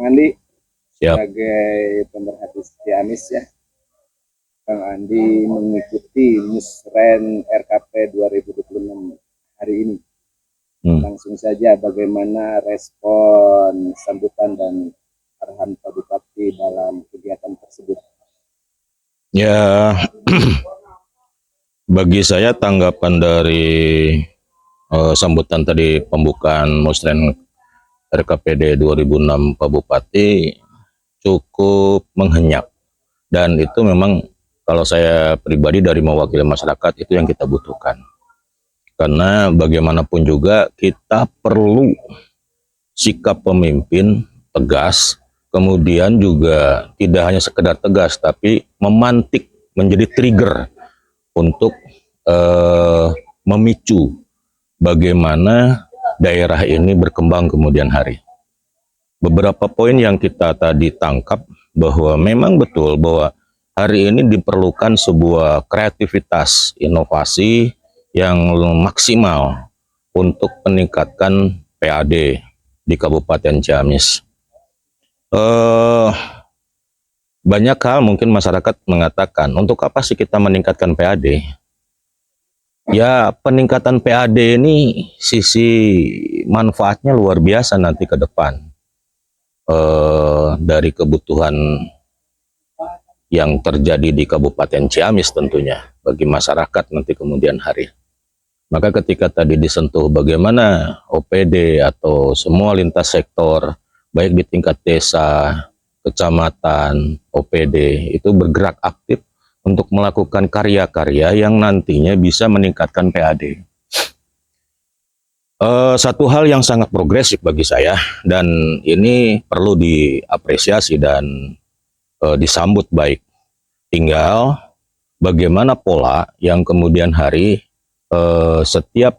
Andi Siap. sebagai pemerhati Ciamis ya. Kang Andi mengikuti Musren RKP 2026 hari ini. Langsung saja bagaimana respon sambutan dan arahan Pak Bupati dalam kegiatan tersebut? Ya, bagi saya tanggapan dari sambutan tadi pembukaan Musren RKPD 2006 Pak Bupati cukup menghenyak, dan itu memang kalau saya pribadi dari mewakili masyarakat itu yang kita butuhkan, karena bagaimanapun juga kita perlu sikap pemimpin tegas, kemudian juga tidak hanya sekedar tegas tapi memantik, menjadi trigger untuk memicu bagaimana daerah ini berkembang kemudian hari. Beberapa poin yang kita tadi tangkap bahwa memang betul bahwa hari ini diperlukan sebuah kreativitas inovasi yang maksimal untuk meningkatkan PAD di Kabupaten Ciamis. Banyak hal mungkin masyarakat mengatakan, untuk apa sih kita meningkatkan PAD? Ya, peningkatan PAD ini sisi manfaatnya luar biasa nanti ke depan. Dari kebutuhan yang terjadi di Kabupaten Ciamis tentunya bagi masyarakat nanti kemudian hari. Maka ketika tadi disentuh bagaimana OPD atau semua lintas sektor, baik di tingkat desa, kecamatan, OPD, itu bergerak aktif untuk melakukan karya-karya yang nantinya bisa meningkatkan PAD. Satu hal yang sangat progresif bagi saya, dan ini perlu diapresiasi dan disambut baik. Tinggal bagaimana pola yang kemudian hari setiap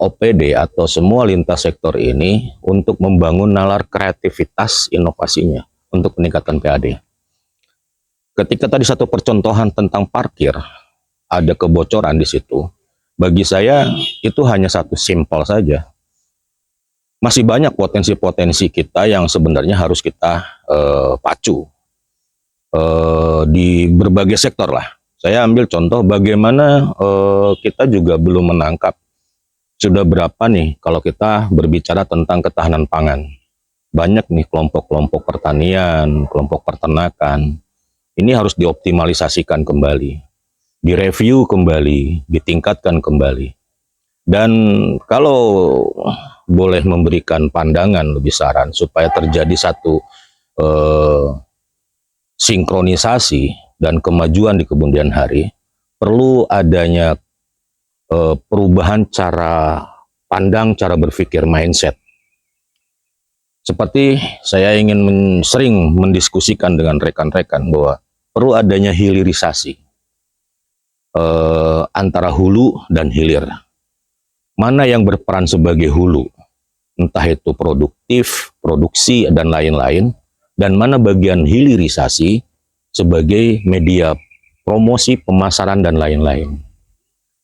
OPD atau semua lintas sektor ini untuk membangun nalar kreativitas inovasinya untuk meningkatkan PAD. Ketika tadi satu percontohan tentang parkir, ada kebocoran di situ. Bagi saya itu hanya satu simpel saja. Masih banyak potensi-potensi kita yang sebenarnya harus kita pacu di berbagai sektor lah. Saya ambil contoh bagaimana kita juga belum menangkap sudah berapa nih kalau kita berbicara tentang ketahanan pangan. Banyak nih kelompok-kelompok pertanian, kelompok peternakan. Ini harus dioptimalisasikan kembali, direview kembali, ditingkatkan kembali. Dan kalau boleh memberikan pandangan lebih saran supaya terjadi satu sinkronisasi dan kemajuan di kemudian hari, perlu adanya perubahan cara pandang, cara berpikir, mindset. Seperti saya ingin sering mendiskusikan dengan rekan-rekan bahwa perlu adanya hilirisasi antara hulu dan hilir. Mana yang berperan sebagai hulu, entah itu produktif, produksi, dan lain-lain, dan mana bagian hilirisasi sebagai media promosi, pemasaran, dan lain-lain.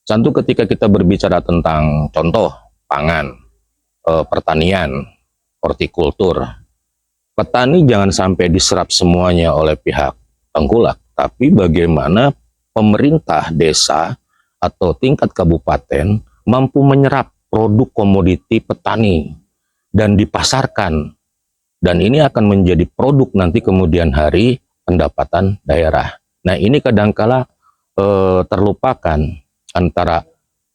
Tentu ketika kita berbicara tentang contoh pangan, pertanian, hortikultur, petani jangan sampai diserap semuanya oleh pihak tengkulak, tapi bagaimana pemerintah desa atau tingkat kabupaten mampu menyerap produk komoditi petani dan dipasarkan, dan ini akan menjadi produk nanti kemudian hari pendapatan daerah. Nah, ini kadangkala terlupakan antara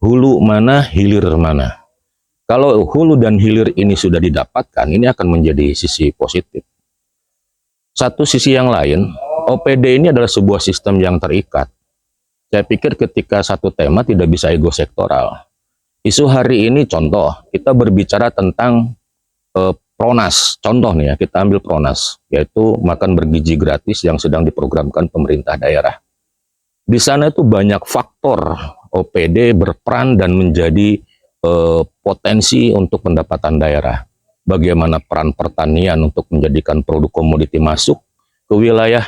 hulu mana, hilir mana. Kalau hulu dan hilir ini sudah didapatkan, ini akan menjadi sisi positif. Satu sisi yang lain, OPD ini adalah sebuah sistem yang terikat. Saya pikir ketika satu tema tidak bisa ego sektoral. Isu hari ini contoh, kita berbicara tentang Pronas. Contoh nih ya, kita ambil Pronas, yaitu makan bergizi gratis yang sedang diprogramkan pemerintah daerah. Di sana itu banyak faktor OPD berperan dan menjadi potensi untuk pendapatan daerah. Bagaimana peran pertanian untuk menjadikan produk komoditi masuk ke wilayah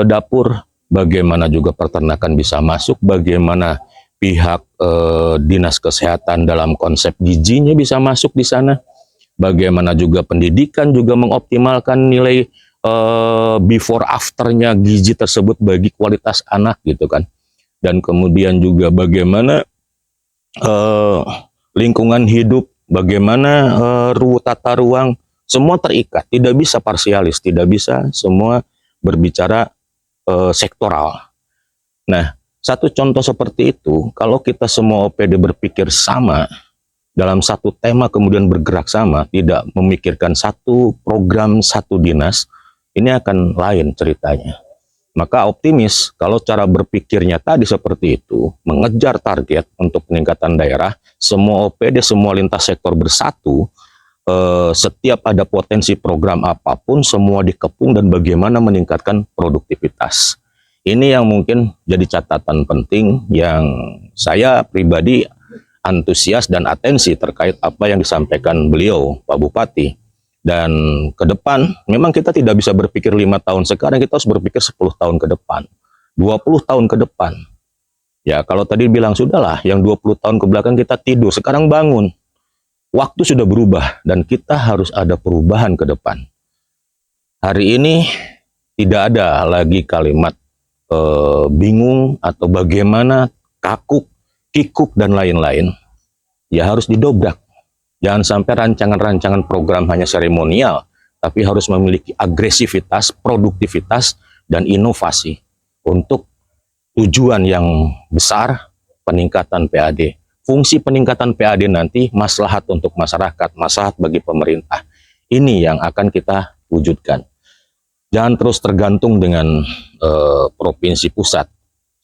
dapur, bagaimana juga peternakan bisa masuk, bagaimana pihak dinas kesehatan dalam konsep gizinya bisa masuk di sana, bagaimana juga pendidikan juga mengoptimalkan nilai before afternya gizi tersebut bagi kualitas anak gitu kan. Dan kemudian juga bagaimana lingkungan hidup, bagaimana tata ruang, semua terikat, tidak bisa parsialis, tidak bisa semua berbicara sektoral. Nah, satu contoh seperti itu, kalau kita semua OPD berpikir sama, dalam satu tema kemudian bergerak sama, tidak memikirkan satu program, satu dinas, ini akan lain ceritanya. Maka optimis kalau cara berpikirnya tadi seperti itu, mengejar target untuk peningkatan daerah, semua OPD, semua lintas sektor bersatu, setiap ada potensi program apapun, semua dikepung dan bagaimana meningkatkan produktivitas. Ini yang mungkin jadi catatan penting yang saya pribadi antusias dan atensi terkait apa yang disampaikan beliau, Pak Bupati. Dan ke depan, memang kita tidak bisa berpikir 5 tahun sekarang, kita harus berpikir 10 tahun ke depan, 20 tahun ke depan. Ya, kalau tadi bilang, sudahlah, yang 20 tahun ke belakang kita tidur, sekarang bangun. Waktu sudah berubah, dan kita harus ada perubahan ke depan. Hari ini, tidak ada lagi kalimat bingung, atau bagaimana, kakuk, kikuk, dan lain-lain. Ya, harus didobrak. Jangan sampai rancangan-rancangan program hanya seremonial, tapi harus memiliki agresivitas, produktivitas, dan inovasi untuk tujuan yang besar, peningkatan PAD. Fungsi peningkatan PAD nanti maslahat untuk masyarakat, maslahat bagi pemerintah. Ini yang akan kita wujudkan. Jangan terus tergantung dengan provinsi pusat.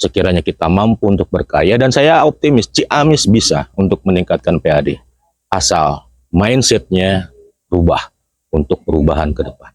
Sekiranya kita mampu untuk berkarya, dan saya optimis Ciamis bisa untuk meningkatkan PAD. Asal mindsetnya berubah untuk perubahan ke depan.